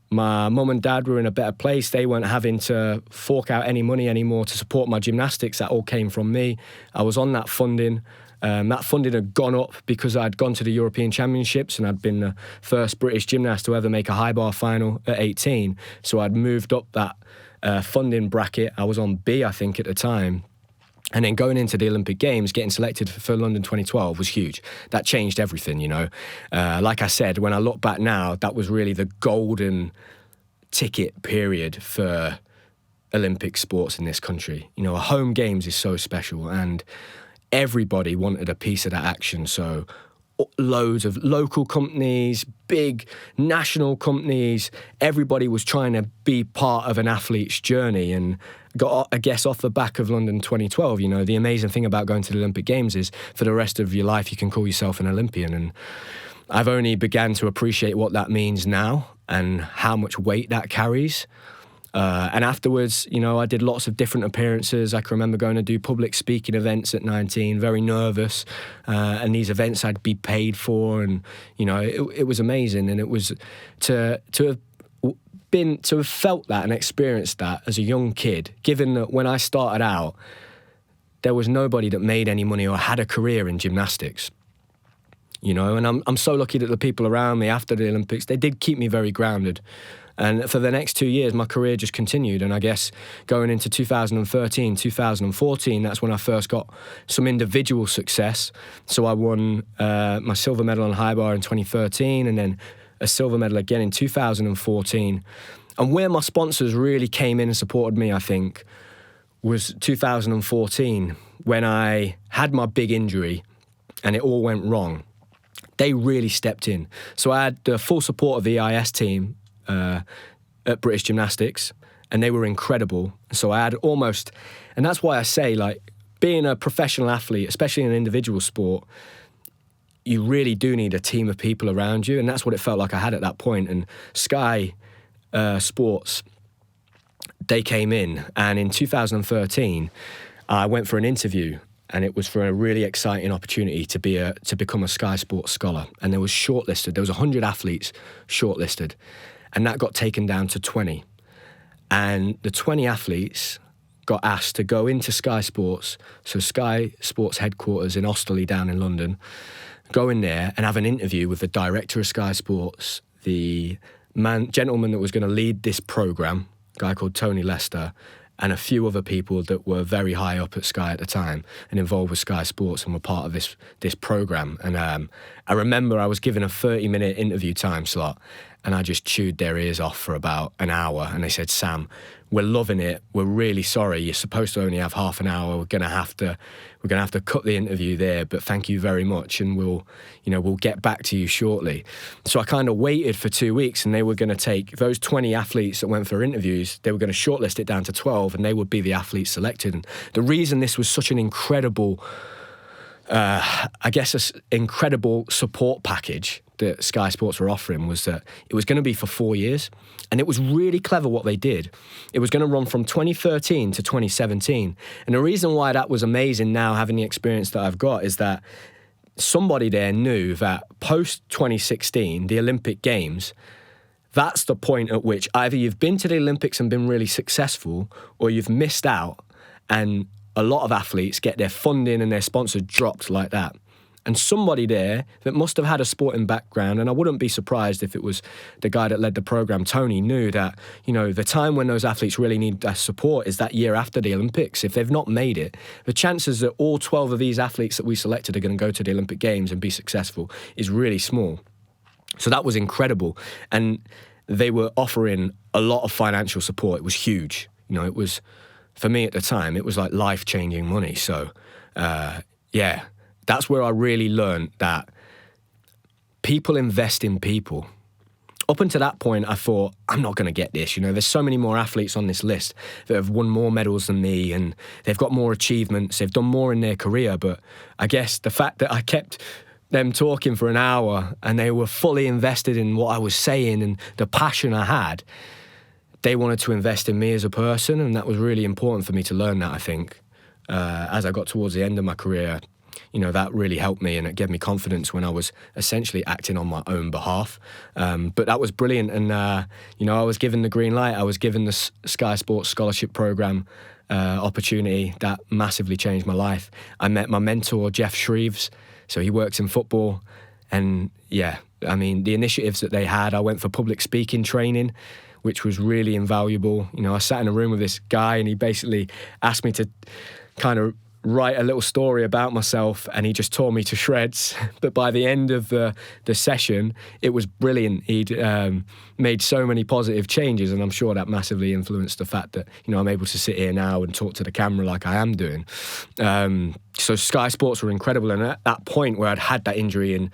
My mum and dad were in a better place. They weren't having to fork out any money anymore to support my gymnastics. That all came from me. I was on that funding. That funding had gone up because I'd gone to the European Championships and I'd been the first British gymnast to ever make a high bar final at 18. So I'd moved up that funding bracket. I was on B, I think, at the time. And then going into the Olympic Games, getting selected for London 2012 was huge. That changed everything, you know. Like I said, when I look back now, that was really the golden ticket period for Olympic sports in this country. You know, a home games is so special and everybody wanted a piece of that action. So loads of local companies, big national companies, everybody was trying to be part of an athlete's journey and got, I guess, off the back of London 2012, you know, the amazing thing about going to the Olympic Games is for the rest of your life you can call yourself an Olympian. And I've only began to appreciate what that means now and how much weight that carries. And afterwards, you know, I did lots of different appearances. I can remember going to do public speaking events at 19, very nervous. And these events I'd be paid for. And, you know, it was amazing. And it was to have felt that and experienced that as a young kid, given that when I started out, there was nobody that made any money or had a career in gymnastics. You know, and I'm so lucky that the people around me after the Olympics, they did keep me very grounded. And for the next 2 years, my career just continued. And I guess going into 2013, 2014, that's when I first got some individual success. So I won my silver medal on high bar in 2013 and then a silver medal again in 2014. And where my sponsors really came in and supported me, I think, was 2014 when I had my big injury and it all went wrong. They really stepped in. So I had the full support of the EIS team at British Gymnastics, and they were incredible. So I had almost, and that's why I say, like, being a professional athlete, especially in an individual sport, you really do need a team of people around you, and that's what it felt like I had at that point. And Sky Sports, they came in, and in 2013, I went for an interview, and it was for a really exciting opportunity to become a Sky Sports scholar. And there was shortlisted. There was 100 athletes shortlisted, and that got taken down to 20. And the 20 athletes got asked to go into Sky Sports, so Sky Sports headquarters in Osterley down in London, go in there and have an interview with the director of Sky Sports, the gentleman that was going to lead this program, a guy called Tony Lester, and a few other people that were very high up at Sky at the time and involved with Sky Sports and were part of this program. And I remember I was given a 30-minute interview time slot, and I just chewed their ears off for about an hour. And they said, "Sam, we're loving it. We're really sorry. You're supposed to only have half an hour. We're gonna have to cut the interview there. But thank you very much, and we'll get back to you shortly." So I kind of waited for 2 weeks, and they were going to take those 20 athletes that went for interviews. They were going to shortlist it down to 12, and they would be the athletes selected. And the reason this was such an incredible, incredible support package that Sky Sports were offering was that it was going to be for 4 years. And it was really clever what they did. It was going to run from 2013 to 2017. And the reason why that was amazing now, having the experience that I've got, is that somebody there knew that post-2016, the Olympic Games, that's the point at which either you've been to the Olympics and been really successful, or you've missed out, and a lot of athletes get their funding and their sponsors dropped like that. And somebody there that must have had a sporting background, and I wouldn't be surprised if it was the guy that led the program, Tony, knew that, the time when those athletes really need that support is that year after the Olympics. If they've not made it, the chances that all 12 of these athletes that we selected are going to go to the Olympic Games and be successful is really small. So that was incredible. And they were offering a lot of financial support. It was huge. It was, for me at the time, it was like life-changing money. So, that's where I really learned that people invest in people. Up until that point, I thought, I'm not going to get this. There's so many more athletes on this list that have won more medals than me, and they've got more achievements. They've done more in their career. But I guess the fact that I kept them talking for an hour and they were fully invested in what I was saying and the passion I had, they wanted to invest in me as a person. And that was really important for me to learn that, I think. As I got towards the end of my career, that really helped me, and it gave me confidence when I was essentially acting on my own behalf. But that was brilliant. And, I was given the green light. I was given the Sky Sports Scholarship Programme opportunity. That massively changed my life. I met my mentor, Jeff Shreves. So he works in football. And, the initiatives that they had, I went for public speaking training, which was really invaluable. I sat in a room with this guy, and he basically asked me to kind of write a little story about myself, and he just tore me to shreds. But by the end of the session, it was brilliant. He'd made so many positive changes, and I'm sure that massively influenced the fact that, I'm able to sit here now and talk to the camera like I am doing. So Sky Sports were incredible. And at that point where I'd had that injury in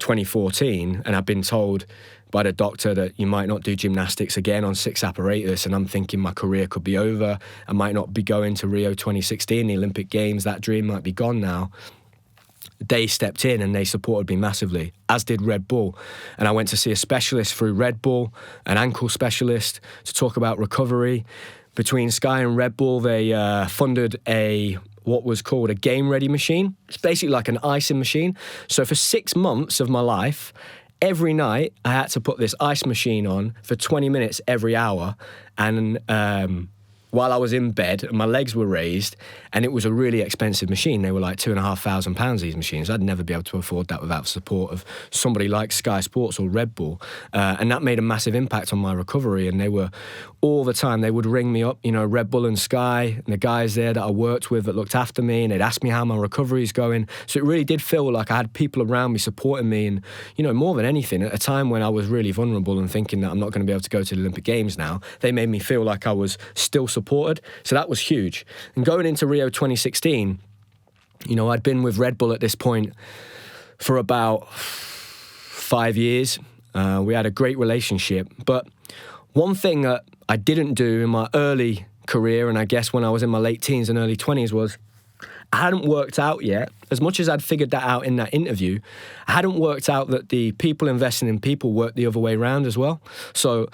2014, and I'd been told by the doctor that you might not do gymnastics again on 6 apparatus, and I'm thinking my career could be over. I might not be going to Rio 2016, the Olympic Games. That dream might be gone now. They stepped in and they supported me massively, as did Red Bull. And I went to see a specialist through Red Bull, an ankle specialist, to talk about recovery. Between Sky and Red Bull, they funded what was called a game-ready machine. It's basically like an icing machine. So for 6 months of my life, every night I had to put this ice machine on for 20 minutes every hour. And while I was in bed, my legs were raised, and it was a really expensive machine. They were like £2,500, these machines. I'd never be able to afford that without the support of somebody like Sky Sports or Red Bull. And that made a massive impact on my recovery. And they were, all the time, they would ring me up, Red Bull and Sky, and the guys there that I worked with that looked after me, and they'd ask me how my recovery is going. So it really did feel like I had people around me supporting me. And, more than anything, at a time when I was really vulnerable and thinking that I'm not going to be able to go to the Olympic Games now, they made me feel like I was still supported. So that was huge. And going into Rio 2016, I'd been with Red Bull at this point for about 5 years. We had a great relationship. But one thing that I didn't do in my early career, and I guess when I was in my late teens and early 20s, was I hadn't worked out yet. As much as I'd figured that out in that interview, I hadn't worked out that the people investing in people work the other way around as well. So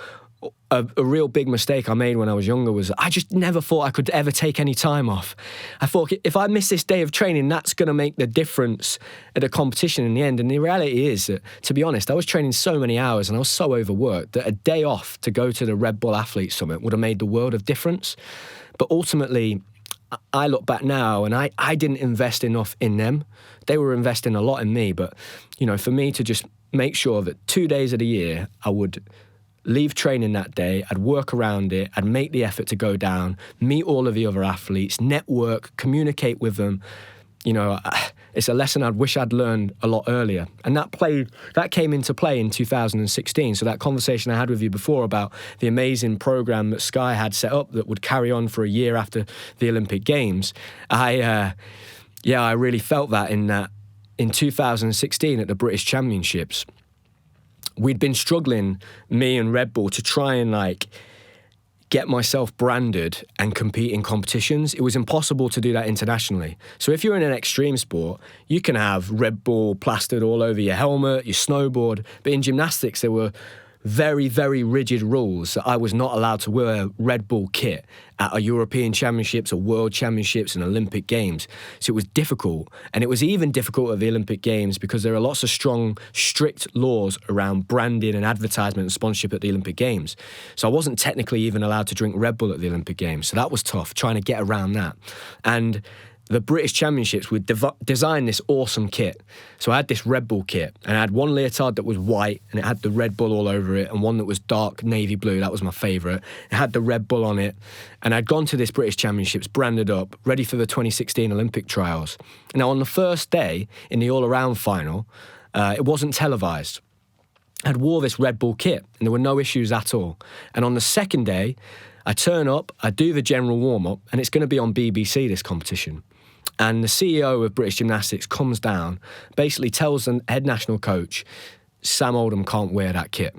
a real big mistake I made when I was younger was I just never thought I could ever take any time off. I thought if I miss this day of training, that's going to make the difference at a competition in the end. And the reality is that, to be honest, I was training so many hours and I was so overworked that a day off to go to the Red Bull Athlete Summit would have made the world of difference. But ultimately, I look back now and I didn't invest enough in them. They were investing a lot in me. But, for me to just make sure that 2 days of the year I would leave training that day, I'd work around it, I'd make the effort to go down, meet all of the other athletes, network, communicate with them. You know, it's a lesson I wish I'd learned a lot earlier. And that came into play in 2016. So that conversation I had with you before about the amazing program that Sky had set up that would carry on for a year after the Olympic Games, I really felt that in 2016 at the British Championships. We'd been struggling, me and Red Bull, to try and get myself branded and compete in competitions. It was impossible to do that internationally. So if you're in an extreme sport, you can have Red Bull plastered all over your helmet, your snowboard. But in gymnastics, there were very, very rigid rules that I was not allowed to wear Red Bull kit at a European Championships, or World Championships and Olympic Games. So it was difficult. And it was even difficult at the Olympic Games because there are lots of strong, strict laws around branding and advertisement and sponsorship at the Olympic Games. So I wasn't technically even allowed to drink Red Bull at the Olympic Games. So that was tough, trying to get around that. And the British Championships would design this awesome kit. So I had this Red Bull kit, and I had one leotard that was white, and it had the Red Bull all over it, and one that was dark navy blue. That was my favourite. It had the Red Bull on it. And I'd gone to this British Championships branded up, ready for the 2016 Olympic trials. Now, on the first day, in the all-around final, it wasn't televised. I'd wore this Red Bull kit, and there were no issues at all. And on the second day, I turn up, I do the general warm-up, and it's going to be on BBC, this competition. And the CEO of British Gymnastics comes down, basically tells the head national coach, Sam Oldham can't wear that kit.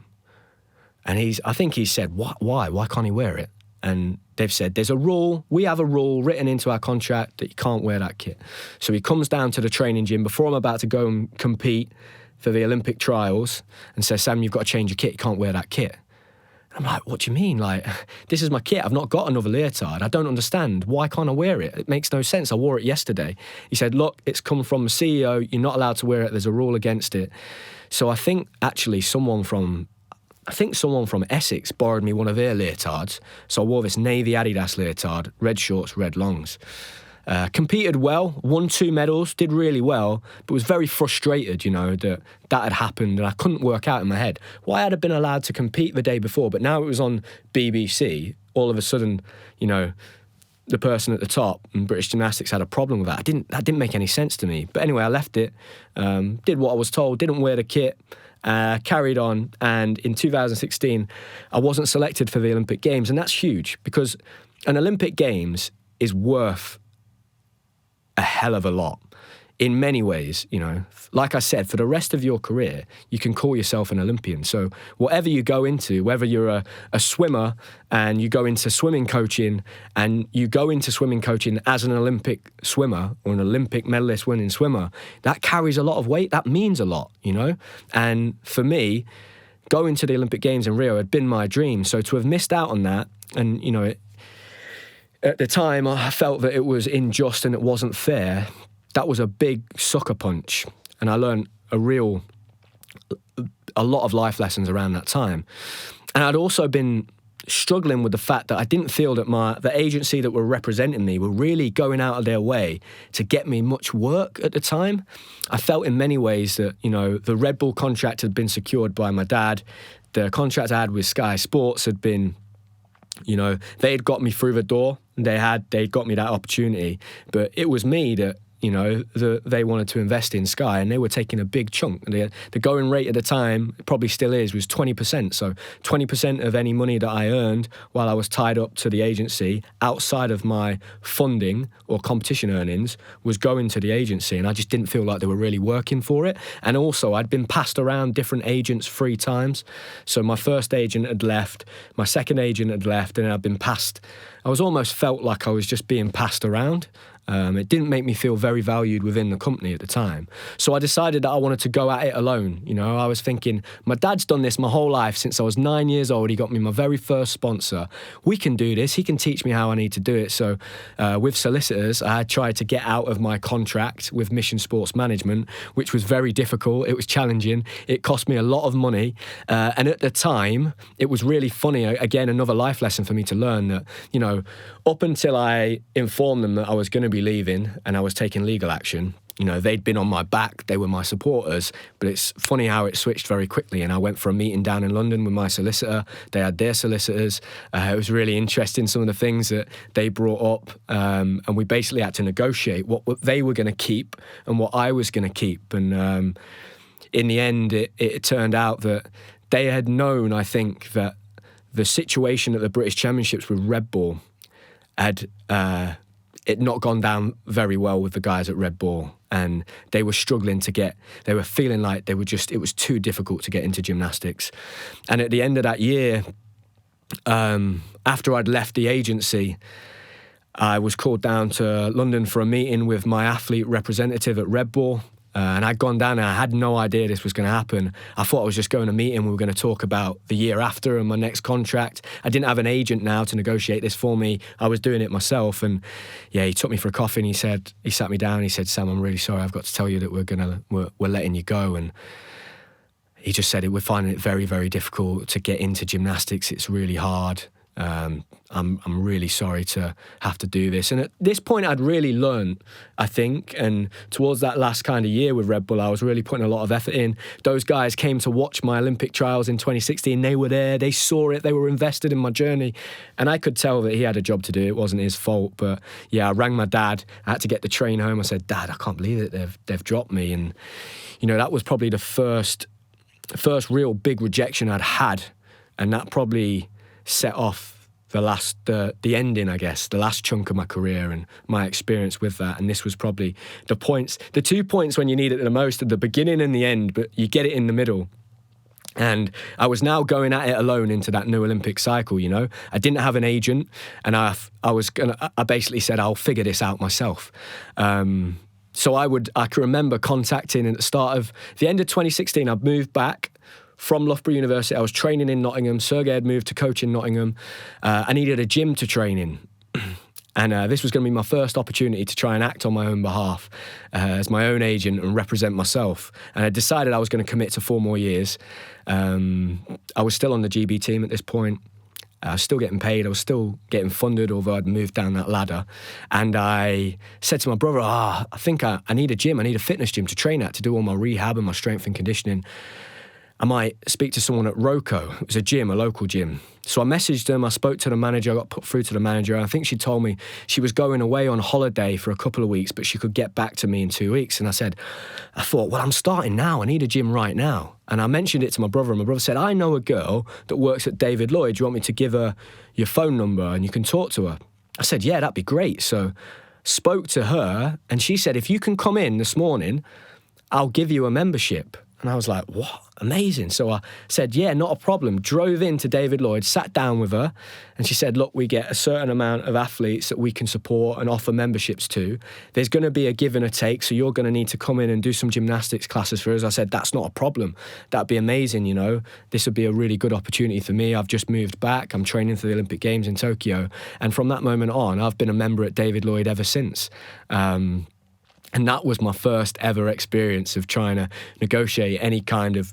And I think he said, why? Why can't he wear it? And they've said, there's a rule, we have a rule written into our contract that you can't wear that kit. So he comes down to the training gym before I'm about to go and compete for the Olympic trials and says, Sam, you've got to change your kit, you can't wear that kit. I'm like, what do you mean? This is my kit. I've not got another leotard. I don't understand. Why can't I wear it? It makes no sense. I wore it yesterday. He said, look, it's come from the CEO. You're not allowed to wear it. There's a rule against it. So I think actually someone from Essex borrowed me one of their leotards. So I wore this navy Adidas leotard, red shorts, red longs. Competed well, won 2 medals, did really well, but was very frustrated, that had happened and I couldn't work out in my head why I'd have been allowed to compete the day before, but now it was on BBC. All of a sudden, the person at the top in British Gymnastics had a problem with that. That didn't make any sense to me. But anyway, I left it, did what I was told, didn't wear the kit, carried on, and in 2016, I wasn't selected for the Olympic Games, and that's huge because an Olympic Games is worth a hell of a lot in many ways. Like I said, for the rest of your career, you can call yourself an Olympian. So whatever you go into, whether you're a swimmer and you go into swimming coaching and you go into swimming coaching as an Olympic swimmer or an Olympic medalist winning swimmer, that carries a lot of weight. That means a lot, And for me, going to the Olympic Games in Rio had been my dream. So to have missed out on that, and, at the time, I felt that it was unjust and it wasn't fair. That was a big sucker punch. And I learned a lot of life lessons around that time. And I'd also been struggling with the fact that I didn't feel that the agency that were representing me were really going out of their way to get me much work at the time. I felt in many ways that, the Red Bull contract had been secured by my dad. The contract I had with Sky Sports had been, they had got me through the door. They'd got me that opportunity. But it was me that, they wanted to invest in Sky, and they were taking a big chunk. The going rate at the time, probably still is, was 20%. So 20% of any money that I earned while I was tied up to the agency outside of my funding or competition earnings was going to the agency, and I just didn't feel like they were really working for it. And also, I'd been passed around different agents 3 times. So my first agent had left, my second agent had left, and I'd been passed. I almost felt like I was just being passed around. It didn't make me feel very valued within the company at the time. So I decided that I wanted to go at it alone. I was thinking, my dad's done this my whole life. Since I was 9 years old, he got me my very first sponsor. We can do this. He can teach me how I need to do it. So with solicitors, I tried to get out of my contract with Mission Sports Management, which was very difficult. It was challenging. It cost me a lot of money. And at the time, it was really funny. Again, another life lesson for me to learn that, up until I informed them that I was going to be leaving and I was taking legal action, they'd been on my back, they were my supporters, but it's funny how it switched very quickly. And I went for a meeting down in London with my solicitor. They had their solicitors. It was really interesting, some of the things that they brought up. And we basically had to negotiate what they were going to keep and what I was going to keep. And in the end, it turned out that they had known, I think, that the situation at the British Championships with Red Bull had it not gone down very well with the guys at Red Bull, and they were struggling they were feeling like it was too difficult to get into gymnastics. And at the end of that year, after I'd left the agency, I was called down to London for a meeting with my athlete representative at Red Bull. And I'd gone down and I had no idea this was going to happen. I thought I was just going to meet him. We were going to talk about the year after and my next contract. I didn't have an agent now to negotiate this for me. I was doing it myself. And yeah, he took me for a coffee and he sat me down and he said, "Sam, I'm really sorry. I've got to tell you that we're letting you go." And he just said, "We're finding it very, very difficult to get into gymnastics. It's really hard. I'm really sorry to have to do this." And at this point, I'd really learned, I think, and towards that last kind of year with Red Bull, I was really putting a lot of effort in. Those guys came to watch my Olympic trials in 2016. They were there, they saw it, they were invested in my journey. And I could tell that he had a job to do. It wasn't his fault. But yeah, I rang my dad. I had to get the train home. I said, "Dad, I can't believe it. They've dropped me." And, that was probably the first real big rejection I'd had. And that probably set off the ending, I guess, the last chunk of my career and my experience with that. And this was probably the 2 points when you need it the most, at the beginning and the end, but you get it in the middle. And I was now going at it alone into that new Olympic cycle, I didn't have an agent, and I basically said, "I'll figure this out myself." So I can remember contacting at the end of 2016, I'd moved back from Loughborough University. I was training in Nottingham. Sergey had moved to coach in Nottingham. I needed a gym to train in. And this was going to be my first opportunity to try and act on my own behalf as my own agent and represent myself. And I decided I was going to commit to 4 more years. I was still on the GB team at this point. I was still getting paid. I was still getting funded, although I'd moved down that ladder. And I said to my brother, I think I need a gym. I need a fitness gym to train at, to do all my rehab and my strength and conditioning. I might speak to someone at Roco. It was a local gym. So I messaged them, I spoke to the manager, I got put through to the manager, and I think she told me she was going away on holiday for a couple of weeks, but she could get back to me in 2 weeks. And I thought, well, I'm starting now, I need a gym right now. And I mentioned it to my brother, and my brother said, "I know a girl that works at David Lloyd, do you want me to give her your phone number and you can talk to her?" I said, "Yeah, that'd be great." So spoke to her, and she said, "If you can come in this morning, I'll give you a membership." And I was like, "What? Amazing." So I said, "Yeah, not a problem." Drove into David Lloyd, sat down with her, and she said, "Look, we get a certain amount of athletes that we can support and offer memberships to. There's going to be a give and a take, so you're going to need to come in and do some gymnastics classes for us." I said, "That's not a problem. That'd be amazing, This would be a really good opportunity for me. I've just moved back. I'm training for the Olympic Games in Tokyo." And from that moment on, I've been a member at David Lloyd ever since. And that was my first ever experience of trying to negotiate any kind of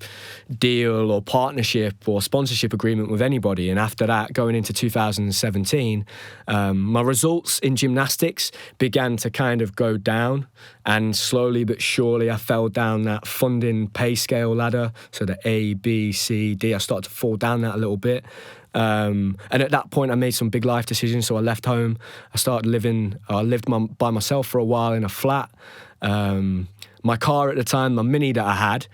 deal or partnership or sponsorship agreement with anybody. And after that, going into 2017, my results in gymnastics began to kind of go down. And slowly but surely, I fell down that funding pay scale ladder. So the A, B, C, D, I started to fall down that a little bit. And at that point, I made some big life decisions. So I left home. I lived by myself for a while in a flat. My car at the time, my Mini that I had,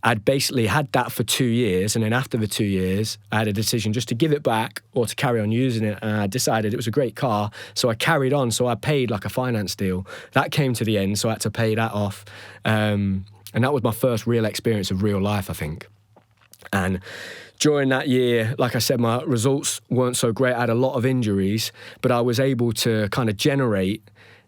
I'd basically had that for 2 years. And then after the 2 years, I had a decision just to give it back or to carry on using it. And I decided it was a great car. So I carried on. So I paid like a finance deal. That came to the end. So I had to pay that off. And that was my first real experience of real life, I think. And during that year, like I said, my results weren't so great. I had a lot of injuries, but I was able to kind of generate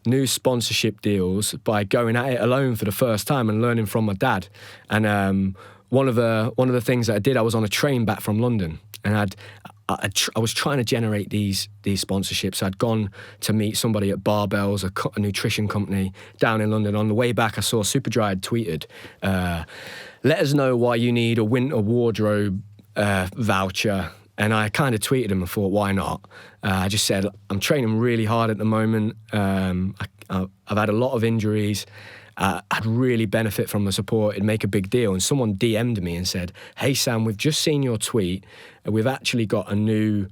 new sponsorship deals by going at it alone for the first time and learning from my dad. And one of the things that I did, I was on a train back from London, and I was trying to generate these sponsorships. I'd gone to meet somebody at Barbells, a nutrition company down in London. On the way back, I saw Superdry had tweeted, "Let us know why you need a winter wardrobe voucher." And I kind of tweeted him and thought, why not? I just said, "I'm training really hard at the moment. I've had a lot of injuries, I'd really benefit from the support. It'd make a big deal. And someone DM'd me and said, "Hey, Sam, we've just seen your tweet. We've actually got a new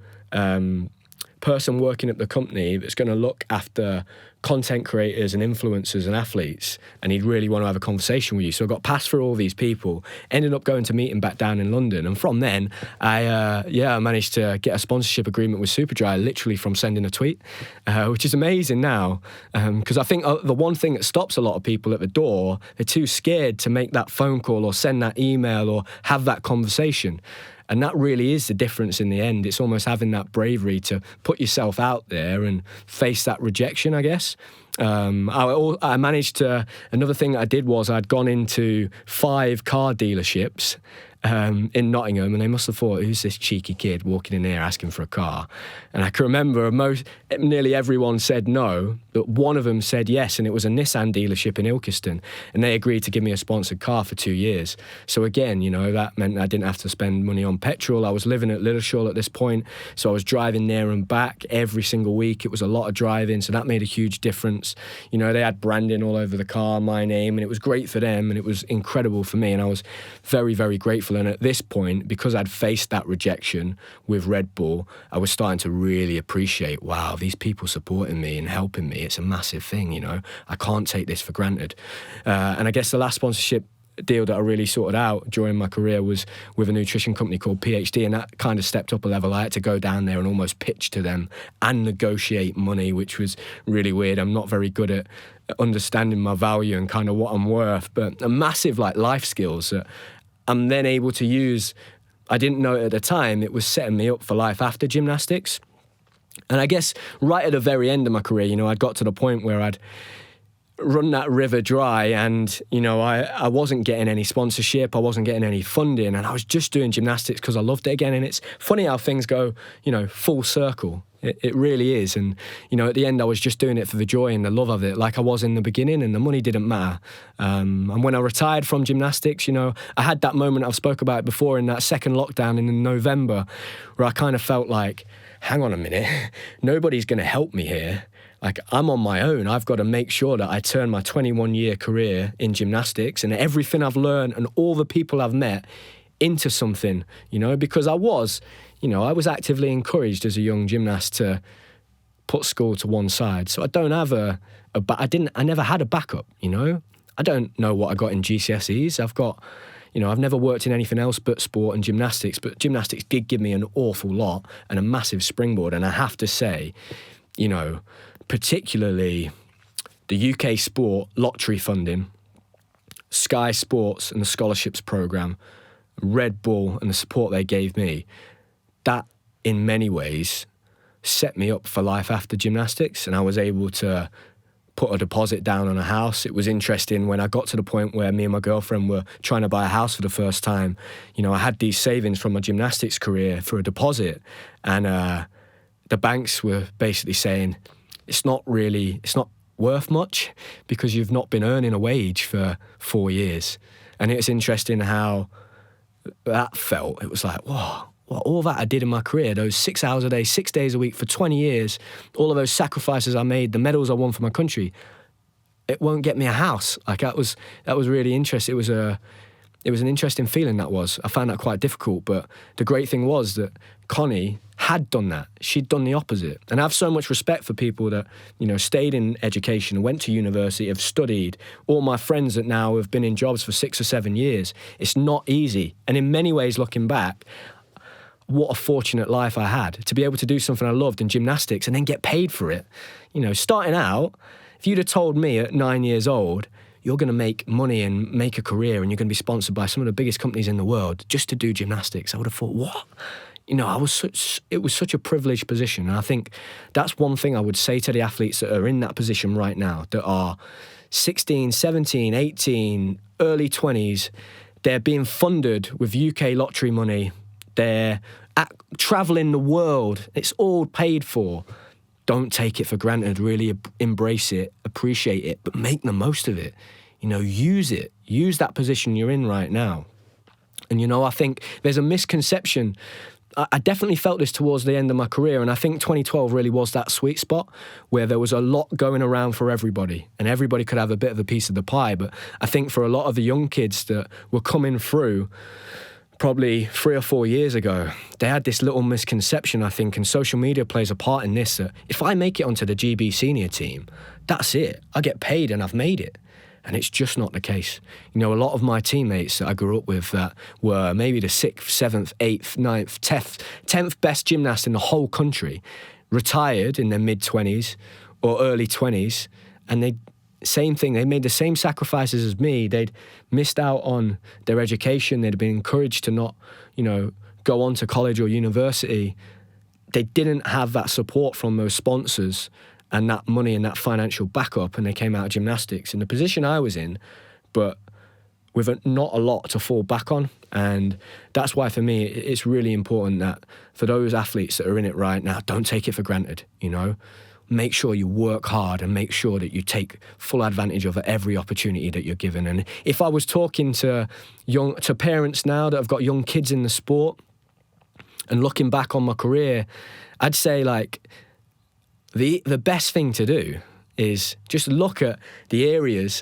person working at the company that's going to look after content creators and influencers and athletes, and he'd really want to have a conversation with you." So I got passed through all these people, ended up going to meet him back down in London, and from then I managed to get a sponsorship agreement with Superdry literally from sending a tweet, which is amazing now, because I think the one thing that stops a lot of people at the door, they're too scared to make that phone call or send that email or have that conversation. And that really is the difference in the end. It's almost having that bravery to put yourself out there and face that rejection, I guess. I managed to, another thing that I did was I'd gone into 5 car dealerships in Nottingham, and they must have thought, who's this cheeky kid walking in here asking for a car? And I can remember nearly everyone said no, but one of them said yes, and it was a Nissan dealership in Ilkeston, and they agreed to give me a sponsored car for 2 years. So again, that meant I didn't have to spend money on petrol. I was living at Littleshall at this point, so I was driving there and back every single week. It was a lot of driving, so that made a huge difference. They had branding all over the car, my name, and it was great for them, and it was incredible for me, and I was very, very grateful. And at this point, because I'd faced that rejection with Red Bull, I was starting to really appreciate, wow, these people supporting me and helping me, it's a massive thing, I can't take this for granted. And I guess the last sponsorship deal that I really sorted out during my career was with a nutrition company called PhD, and that kind of stepped up a level. I had to go down there and almost pitch to them and negotiate money, which was really weird. I'm not very good at understanding my value and kind of what I'm worth, but a massive life skills that I'm then able to use. I didn't know it at the time, it was setting me up for life after gymnastics. And I guess right at the very end of my career, I'd got to the point where I'd run that river dry, and I wasn't getting any sponsorship, I wasn't getting any funding, and I was just doing gymnastics because I loved it again. And it's funny how things go full circle. It really is. And at the end I was just doing it for the joy and the love of it, like I was in the beginning, and the money didn't matter. And when I retired from gymnastics, I had that moment I've spoke about before in that second lockdown in November, where I kind of felt like, hang on a minute, nobody's going to help me here. I'm on my own. I've got to make sure that I turn my 21-year career in gymnastics and everything I've learned and all the people I've met into something, because I was actively encouraged as a young gymnast to put school to one side. So I don't have I never had a backup, I don't know what I got in GCSEs. I've never worked in anything else but sport and gymnastics, but gymnastics did give me an awful lot and a massive springboard. And I have to say, particularly the UK sport lottery funding, Sky Sports and the scholarships program, Red Bull and the support they gave me, that in many ways set me up for life after gymnastics. And I was able to put a deposit down on a house. It was interesting when I got to the point where me and my girlfriend were trying to buy a house for the first time. I had these savings from my gymnastics career for a deposit, and the banks were basically saying, it's not worth much because you've not been earning a wage for 4 years. And it's interesting how that felt. It was like, whoa, all that I did in my career, those 6 hours a day, 6 days a week for 20 years, all of those sacrifices I made, the medals I won for my country, it won't get me a house. That was really interesting. It was an interesting feeling, that was. I found that quite difficult, but the great thing was that Connie had done that. She'd done the opposite. And I have so much respect for people that, stayed in education, went to university, have studied. All my friends that now have been in jobs for 6 or 7 years. It's not easy. And in many ways, looking back, what a fortunate life I had to be able to do something I loved in gymnastics and then get paid for it. Starting out, if you'd have told me at 9 years old, you're going to make money and make a career and you're going to be sponsored by some of the biggest companies in the world just to do gymnastics, I would have thought, what? It was such a privileged position. And I think that's one thing I would say to the athletes that are in that position right now, that are 16, 17, 18, early 20s. They're being funded with UK lottery money. They're traveling the world. It's all paid for. Don't take it for granted. Really embrace it, appreciate it, but make the most of it. Use it. Use that position you're in right now. And, I think there's a misconception I definitely felt this towards the end of my career, and I think 2012 really was that sweet spot where there was a lot going around for everybody, and everybody could have a bit of a piece of the pie. But I think for a lot of the young kids that were coming through probably 3 or 4 years ago, they had this little misconception, I think, and social media plays a part in this, that if I make it onto the GB senior team, that's it. I get paid and I've made it. And it's just not the case. You know, a lot of my teammates that I grew up with that were maybe the 6th, 7th, 8th, 9th, 10th best gymnast in the whole country retired in their mid-20s or early 20s, and same thing, they made the same sacrifices as me. They'd missed out on their education. They'd been encouraged to not, go on to college or university. They didn't have that support from those sponsors and that money and that financial backup, and they came out of gymnastics in the position I was in, but with not a lot to fall back on. And that's why, for me, it's really important that for those athletes that are in it right now, don't take it for granted, Make sure you work hard and make sure that you take full advantage of every opportunity that you're given. And if I was talking to parents now that have got young kids in the sport and looking back on my career, I'd say, the best thing to do is just look at the areas